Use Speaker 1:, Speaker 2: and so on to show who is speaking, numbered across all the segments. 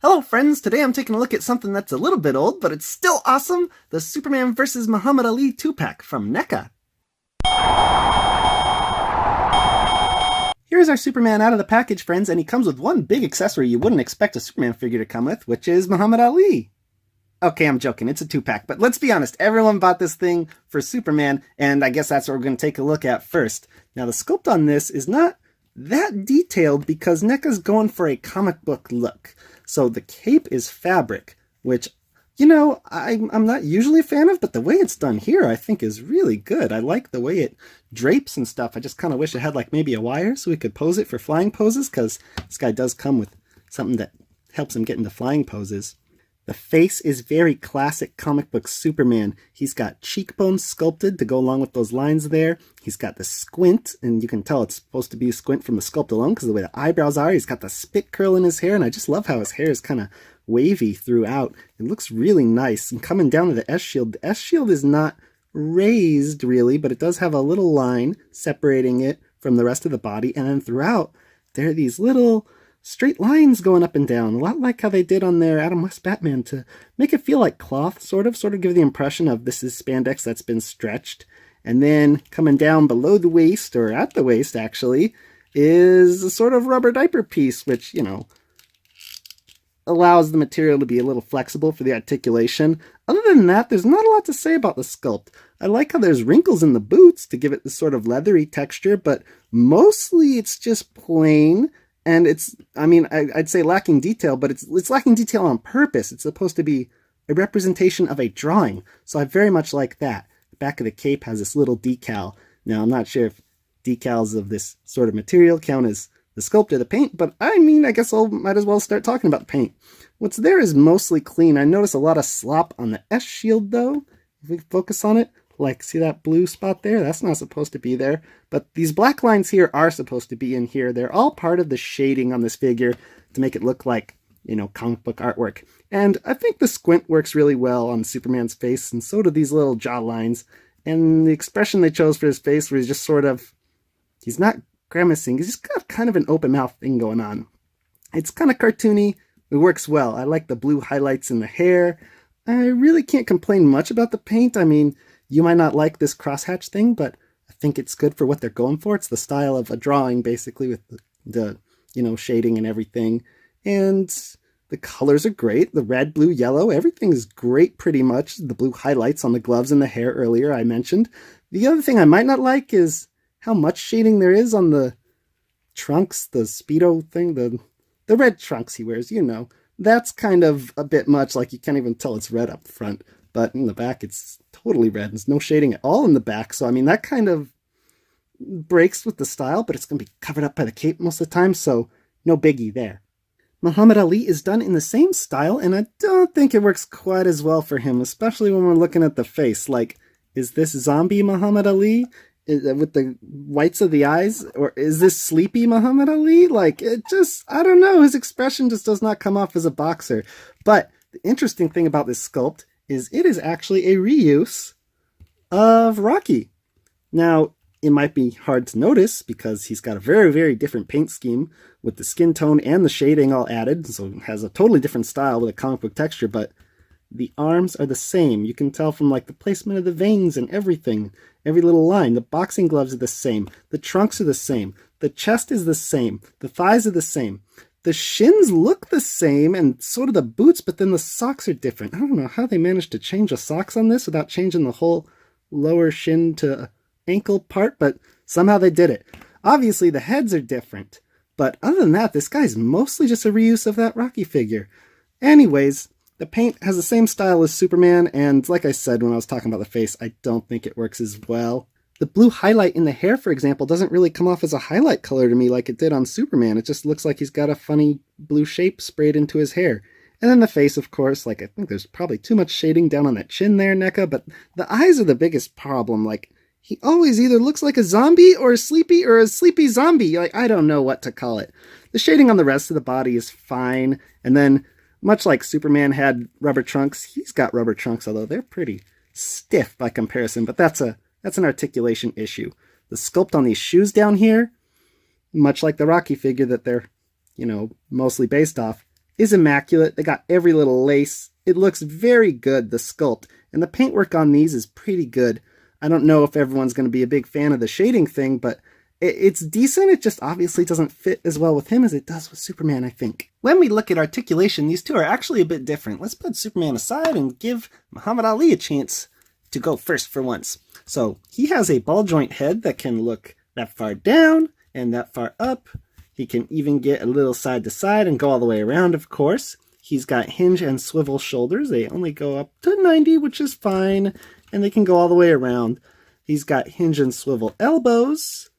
Speaker 1: Hello friends, today I'm taking a look at something that's a little bit old, but it's still awesome, the Superman vs. Muhammad Ali 2-pack from Neca. Here's our Superman out of the package, friends, and he comes with one big accessory you wouldn't expect a Superman figure to come with, which is Muhammad Ali. Okay, I'm joking, it's a 2-pack, but let's be honest, everyone bought this thing for Superman, and I guess that's what we're going to take a look at first. Now, the sculpt on this is not that detailed because NECA's going for a comic book look. So the cape is fabric, which, you know, I'm not usually a fan of, but the way it's done here I think is really good. I like the way it drapes and stuff. I just kind of wish it had like maybe a wire so we could pose it for flying poses, because this guy does come with something that helps him get into flying poses. The face is very classic comic book Superman. He's got cheekbones sculpted to go along with those lines there. He's got the squint, and you can tell it's supposed to be a squint from the sculpt alone because of the way the eyebrows are. He's got the spit curl in his hair, and I just love how his hair is kind of wavy throughout. It looks really nice. And coming down to the S-shield, the S-shield is not raised really, but it does have a little line separating it from the rest of the body, and then throughout there are these little straight lines going up and down, a lot like how they did on their Adam West Batman to make it feel like cloth, sort of give the impression of this is spandex that's been stretched. And then coming down below the waist, or at the waist actually, is a sort of rubber diaper piece, which, you know, allows the material to be a little flexible for the articulation. Other than that, there's not a lot to say about the sculpt. I like how there's wrinkles in the boots to give it this sort of leathery texture, but mostly it's just plain. And it's, I mean, I'd say lacking detail, but it's lacking detail on purpose. It's supposed to be a representation of a drawing. So I very much like that. The back of the cape has this little decal. Now, I'm not sure if decals of this sort of material count as the sculpt or the paint, but I mean, I guess might as well start talking about the paint. What's there is mostly clean. I notice a lot of slop on the S-shield, though. If we focus on it, like, see that blue spot there? That's not supposed to be there. But these black lines here are supposed to be in here. They're all part of the shading on this figure to make it look like, you know, comic book artwork. And I think the squint works really well on Superman's face, and so do these little jaw lines. And the expression they chose for his face, where he's just sort of, he's not grimacing, he's just got kind of an open mouth thing going on. It's kind of cartoony. It works well. I like the blue highlights in the hair. I really can't complain much about the paint. I mean, you might not like this crosshatch thing, but I think it's good for what they're going for. It's the style of a drawing, basically, with the you know, shading and everything. And the colors are great. The red, blue, yellow, everything's great pretty much. The blue highlights on the gloves and the hair earlier I mentioned. The other thing I might not like is how much shading there is on the trunks, the Speedo thing, the red trunks he wears, you know. That's kind of a bit much, like you can't even tell it's red up front. But in the back, it's totally red. There's no shading at all in the back. So, I mean, that kind of breaks with the style, but it's going to be covered up by the cape most of the time, so no biggie there. Muhammad Ali is done in the same style, and I don't think it works quite as well for him, especially when we're looking at the face. Like, is this zombie Muhammad Ali with the whites of the eyes? Or is this sleepy Muhammad Ali? Like, it just, I don't know. His expression just does not come off as a boxer. But the interesting thing about this sculpt is it is actually a reuse of Rocky. Now, it might be hard to notice because he's got a very, very different paint scheme with the skin tone and the shading all added, so it has a totally different style with a comic book texture, but the arms are the same. You can tell from like the placement of the veins and everything, every little line. The boxing gloves are the same. The trunks are the same. The chest is the same. The thighs are the same. The shins look the same, and so do the boots, but then the socks are different. I don't know how they managed to change the socks on this without changing the whole lower shin to ankle part, but somehow they did it. Obviously, the heads are different, but other than that, this guy's mostly just a reuse of that Rocky figure. Anyways, the paint has the same style as Superman, and like I said when I was talking about the face, I don't think it works as well. The blue highlight in the hair, for example, doesn't really come off as a highlight color to me like it did on Superman. It just looks like he's got a funny blue shape sprayed into his hair. And then the face, of course, like I think there's probably too much shading down on that chin there, Neca, but the eyes are the biggest problem. Like, he always either looks like a zombie or a sleepy zombie. Like, I don't know what to call it. The shading on the rest of the body is fine. And then, much like Superman had rubber trunks, he's got rubber trunks, although they're pretty stiff by comparison, but that's an articulation issue. The sculpt on these shoes down here, much like the Rocky figure that they're, you know, mostly based off, is immaculate. They got every little lace. It looks very good, the sculpt. And the paintwork on these is pretty good. I don't know if everyone's going to be a big fan of the shading thing, but it's decent. It just obviously doesn't fit as well with him as it does with Superman, I think. When we look at articulation, these two are actually a bit different. Let's put Superman aside and give Muhammad Ali a chance to go first for once. So he has a ball joint head that can look that far down and that far up. He can even get a little side to side and go all the way around, of course. He's got hinge and swivel shoulders. They only go up to 90, which is fine, and they can go all the way around. He's got hinge and swivel elbows.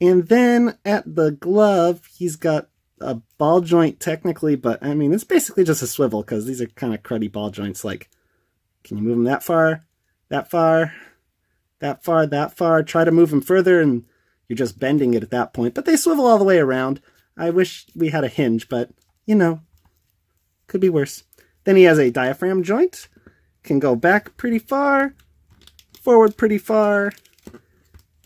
Speaker 1: And then at the glove, he's got a ball joint technically, but I mean, it's basically just a swivel because these are kind of cruddy ball joints. Like, can you move them that far, that far, that far, that far? Try to move them further and you're just bending it at that point. But they swivel all the way around. I wish we had a hinge, but, you know, could be worse. Then he has a diaphragm joint. Can go back pretty far, forward pretty far,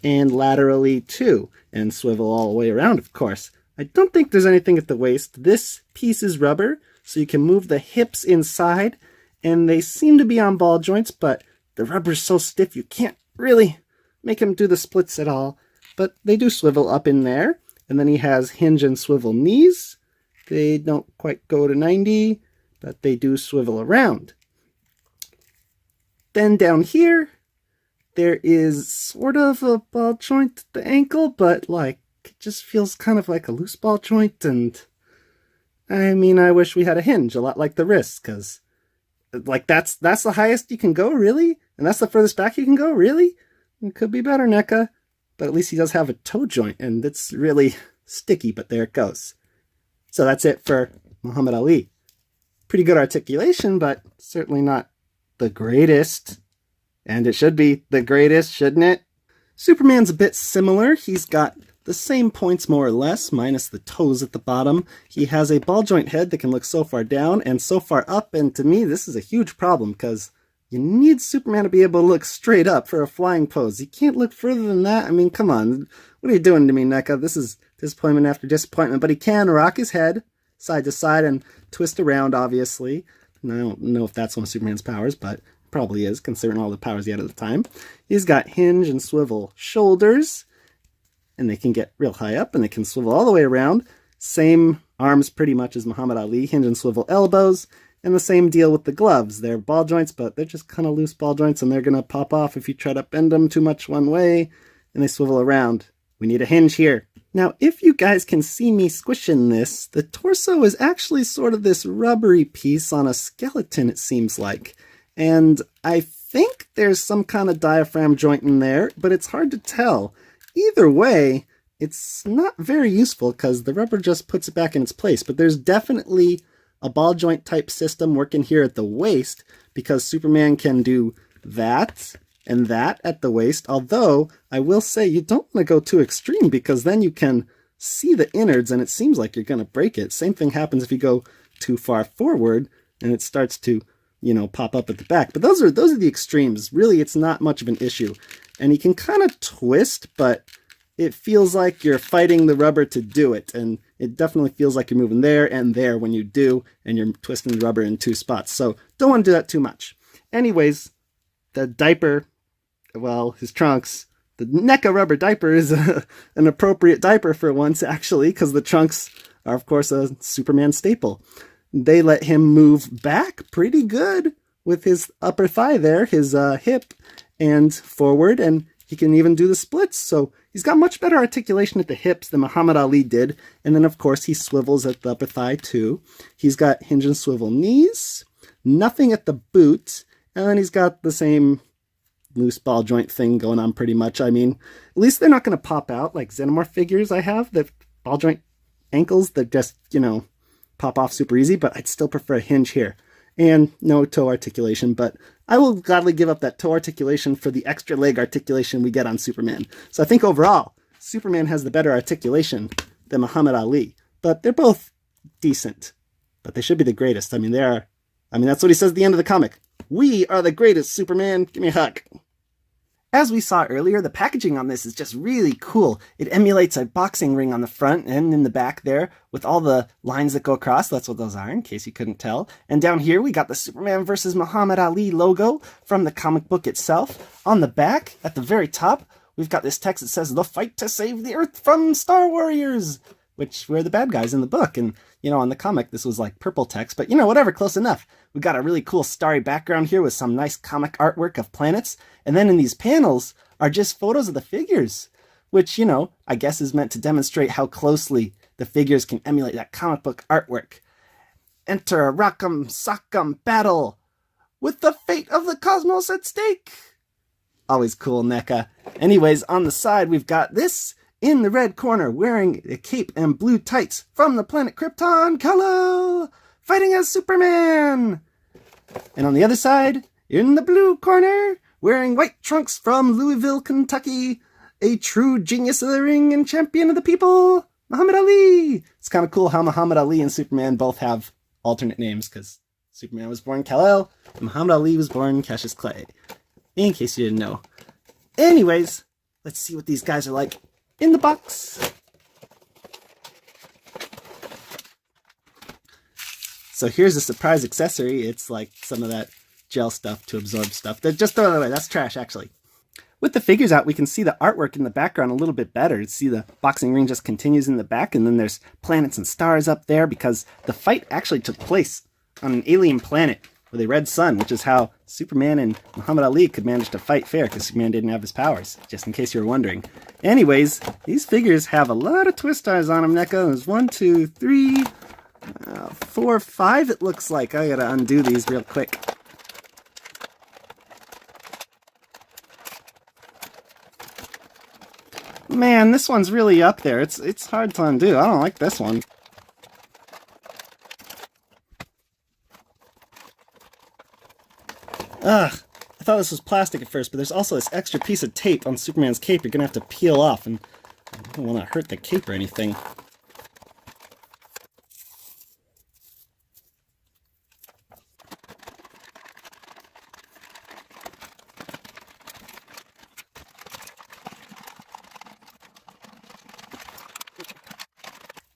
Speaker 1: and laterally too. And swivel all the way around, of course. I don't think there's anything at the waist. This piece is rubber, so you can move the hips inside, and they seem to be on ball joints, but the rubber's so stiff you can't really make him do the splits at all. But they do swivel up in there. And then he has hinge and swivel knees. They don't quite go to 90, but they do swivel around. Then down here, there is sort of a ball joint at the ankle, but like it just feels kind of like a loose ball joint. And I mean, I wish we had a hinge, a lot like the wrist, because like that's the highest you can go, really? And that's the furthest back you can go, really? It could be better, Neca. But at least he does have a toe joint, and it's really sticky, but there it goes. So that's it for Muhammad Ali. Pretty good articulation, but certainly not the greatest. And it should be the greatest, shouldn't it? Superman's a bit similar. He's got the same points more or less, minus the toes at the bottom. He has a ball joint head that can look so far down and so far up, and to me this is a huge problem because you need Superman to be able to look straight up for a flying pose. You can't look further than that. I mean, come on. What are you doing to me, Neca? This is disappointment after disappointment. But he can rock his head side to side and twist around, obviously. And I don't know if that's one of Superman's powers, but it probably is, considering all the powers he had at the time. He's got hinge and swivel shoulders, and they can get real high up, and they can swivel all the way around. Same arms pretty much as Muhammad Ali, hinge and swivel elbows. And the same deal with the gloves. They're ball joints, but they're just kind of loose ball joints, and they're going to pop off if you try to bend them too much one way, and they swivel around. We need a hinge here. Now, if you guys can see me squishing this, the torso is actually sort of this rubbery piece on a skeleton, it seems like. And I think there's some kind of diaphragm joint in there, but it's hard to tell. Either way, it's not very useful because the rubber just puts it back in its place, but there's definitely a ball joint type system working here at the waist because Superman can do that and that at the waist. Although I will say you don't want to go too extreme because then you can see the innards and it seems like you're going to break it. Same thing happens if you go too far forward and it starts to, you know, pop up at the back. But those are the extremes. Really, it's not much of an issue. And you can kind of twist, but it feels like you're fighting the rubber to do it, and it definitely feels like you're moving there and there when you do, and you're twisting the rubber in two spots. So don't want to do that too much. Anyways, the diaper, well, his trunks, the Neca rubber diaper is an appropriate diaper for once, actually, because the trunks are, of course, a Superman staple. They let him move back pretty good with his upper thigh there, his hip, and forward, and he can even do the splits. So he's got much better articulation at the hips than Muhammad Ali did. And then, of course, he swivels at the upper thigh, too. He's got hinge and swivel knees, nothing at the boot, and then he's got the same loose ball joint thing going on pretty much. I mean, at least they're not going to pop out like Xenomorph figures I have, that ball joint ankles that just, you know, pop off super easy, but I'd still prefer a hinge here. And no toe articulation, but I will gladly give up that toe articulation for the extra leg articulation we get on Superman. So I think overall, Superman has the better articulation than Muhammad Ali, but they're both decent, but they should be the greatest. I mean, that's what he says at the end of the comic. We are the greatest, Superman. Give me a hug. As we saw earlier, the packaging on this is just really cool. It emulates a boxing ring on the front and in the back there with all the lines that go across. That's what those are, in case you couldn't tell. And down here, we got the Superman vs. Muhammad Ali logo from the comic book itself. On the back, at the very top, we've got this text that says, "The fight to save the Earth from Star Warriors," which were the bad guys in the book. And, on the comic, this was like purple text, but, whatever, close enough. We got a really cool starry background here with some nice comic artwork of planets. And then in these panels are just photos of the figures, which, I guess is meant to demonstrate how closely the figures can emulate that comic book artwork. Enter a rock'em sock'em battle with the fate of the cosmos at stake. Always cool, Neca. Anyways, on the side, we've got this in the red corner, wearing a cape and blue tights from the planet Krypton, Kal-El, fighting as Superman. And on the other side, in the blue corner, wearing white trunks from Louisville, Kentucky, a true genius of the ring and champion of the people, Muhammad Ali. It's kind of cool how Muhammad Ali and Superman both have alternate names, because Superman was born Kal-El, and Muhammad Ali was born Cassius Clay, in case you didn't know. Anyways, let's see what these guys are like in the box. So here's a surprise accessory. It's like some of that gel stuff to absorb stuff. Just throw it away. That's trash, actually. With the figures out, we can see the artwork in the background a little bit better. See the boxing ring just continues in the back, and then there's planets and stars up there because the fight actually took place on an alien planet with a red sun, which is how Superman and Muhammad Ali could manage to fight fair, because Superman didn't have his powers, just in case you were wondering. Anyways, these figures have a lot of twist ties on them, Neca. There's 1, 2, 3, 4, 5, it looks like. I gotta undo these real quick. Man, this one's really up there. It's hard to undo. I don't like this one. Ugh, I thought this was plastic at first, but there's also this extra piece of tape on Superman's cape you're gonna have to peel off, and I don't want to hurt the cape or anything.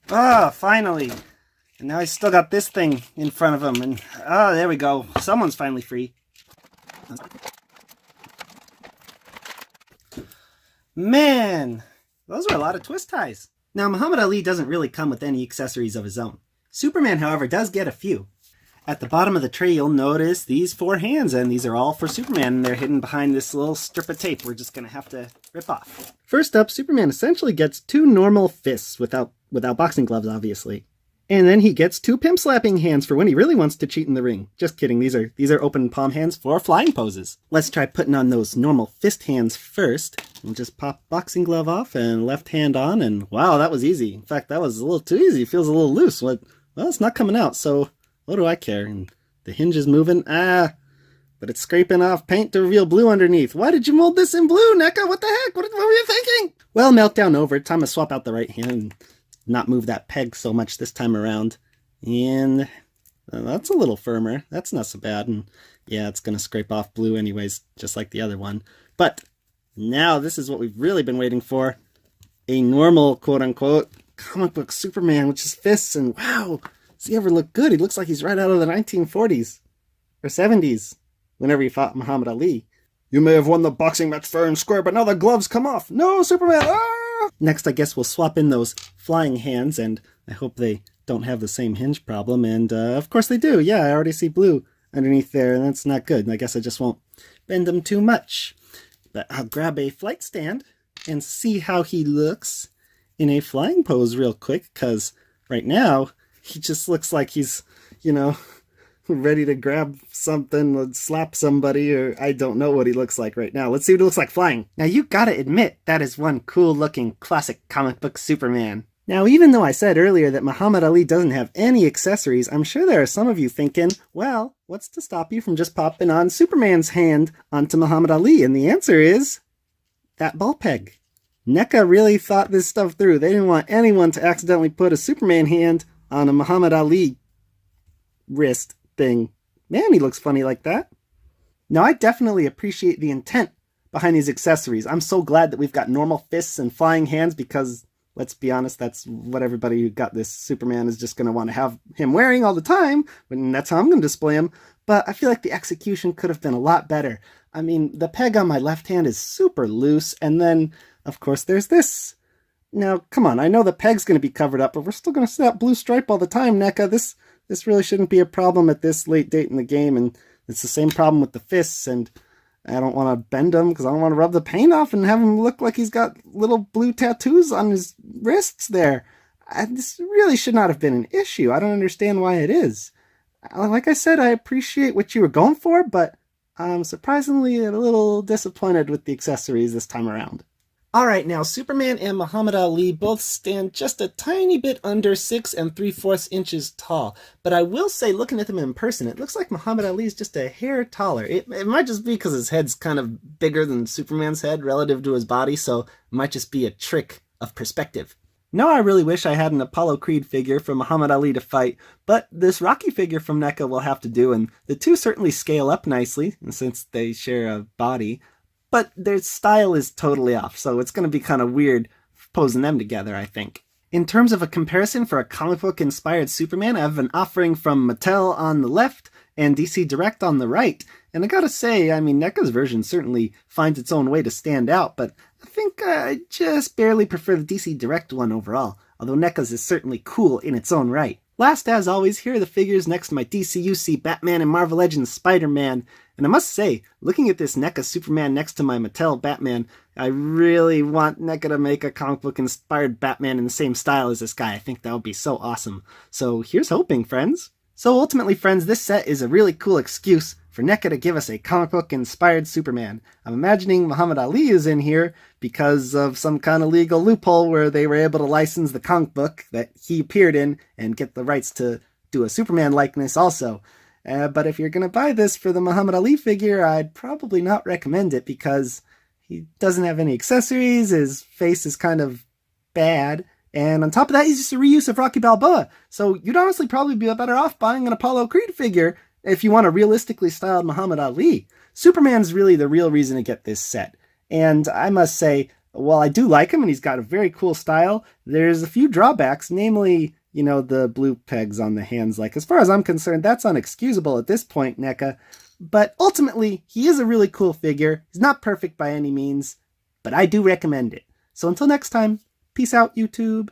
Speaker 1: Ah, finally! And now I still got this thing in front of him, and there we go. Someone's finally free. Man, those are a lot of twist ties. Now, Muhammad Ali doesn't really come with any accessories of his own. Superman, however, does get a few. At the bottom of the tray, you'll notice these 4 hands, and these are all for Superman, and they're hidden behind this little strip of tape we're just going to have to rip off. First up, Superman essentially gets 2 normal fists without boxing gloves, obviously. And then he gets 2 pimp slapping hands for when he really wants to cheat in the ring. Just kidding, these are open palm hands for flying poses. Let's try putting on those normal fist hands first. We'll just pop boxing glove off and left hand on, and wow, that was easy. In fact, that was a little too easy. It feels a little loose. Well, it's not coming out, so what do I care? And the hinge is moving. But it's scraping off paint to reveal blue underneath. Why did you mold this in blue, Neca? What the heck? What were you thinking? Well, meltdown over. Time to swap out the right hand and not move that peg so much this time around. And that's a little firmer. That's not so bad. And yeah, it's going to scrape off blue anyways, just like the other one. But now this is what we've really been waiting for. A normal, quote-unquote, comic book Superman with his fists. And wow, does he ever look good? He looks like he's right out of the 1940s or 70s, whenever he fought Muhammad Ali. You may have won the boxing match fair and square, but now the gloves come off. No, Superman! Ah! Next, I guess we'll swap in those flying hands, and I hope they don't have the same hinge problem. And of course they do. Yeah, I already see blue underneath there, and that's not good. And I guess I just won't bend them too much. But I'll grab a flight stand and see how he looks in a flying pose real quick, because right now he just looks like he's, ready to grab something, slap somebody, or I don't know what he looks like right now. Let's see what he looks like flying. Now, you gotta admit, that is one cool-looking classic comic book Superman. Now, even though I said earlier that Muhammad Ali doesn't have any accessories, I'm sure there are some of you thinking, well, what's to stop you from just popping on Superman's hand onto Muhammad Ali? And the answer is that ball peg. Neca really thought this stuff through. They didn't want anyone to accidentally put a Superman hand on a Muhammad Ali wrist thing. Man, he looks funny like that. Now, I definitely appreciate the intent behind these accessories. I'm so glad that we've got normal fists and flying hands because, let's be honest, that's what everybody who got this Superman is just going to want to have him wearing all the time, and that's how I'm going to display him. But I feel like the execution could have been a lot better. I mean, the peg on my left hand is super loose, and then, of course, there's this. Now, come on, I know the peg's going to be covered up, but we're still going to see that blue stripe all the time, Neca. This really shouldn't be a problem at this late date in the game, and it's the same problem with the fists, and I don't want to bend them because I don't want to rub the paint off and have him look like he's got little blue tattoos on his wrists there. This really should not have been an issue. I don't understand why it is. Like I said, I appreciate what you were going for, but I'm surprisingly a little disappointed with the accessories this time around. Alright, now Superman and Muhammad Ali both stand just a tiny bit under 6 3/4 inches tall, but I will say, looking at them in person, it looks like Muhammad Ali is just a hair taller. It might just be because his head's kind of bigger than Superman's head relative to his body, so it might just be a trick of perspective. Now I really wish I had an Apollo Creed figure for Muhammad Ali to fight, but this Rocky figure from Neca will have to do, and the two certainly scale up nicely, since they share a body. But their style is totally off, so it's going to be kind of weird posing them together, I think. In terms of a comparison for a comic book inspired Superman, I have an offering from Mattel on the left and DC Direct on the right. And I gotta say, I mean, NECA's version certainly finds its own way to stand out, but I think I just barely prefer the DC Direct one overall, although NECA's is certainly cool in its own right. Last, as always, here are the figures next to my DCUC Batman and Marvel Legends Spider-Man. And I must say, looking at this NECA Superman next to my Mattel Batman, I really want NECA to make a comic book inspired Batman in the same style as this guy. I think that would be so awesome. So here's hoping, friends. So ultimately, friends, this set is a really cool excuse for NECA to give us a comic book inspired Superman. I'm imagining Muhammad Ali is in here because of some kind of legal loophole where they were able to license the comic book that he appeared in and get the rights to do a Superman likeness also. But if you're going to buy this for the Muhammad Ali figure, I'd probably not recommend it because he doesn't have any accessories, his face is kind of bad, and on top of that, he's just a reuse of Rocky Balboa. So you'd honestly probably be better off buying an Apollo Creed figure if you want a realistically styled Muhammad Ali. Superman's really the real reason to get this set. And I must say, while I do like him and he's got a very cool style, there's a few drawbacks, namely, you know, the blue pegs on the hands. Like, as far as I'm concerned, that's unexcusable at this point, NECA. But ultimately, he is a really cool figure. He's not perfect by any means, but I do recommend it. So until next time, peace out, YouTube.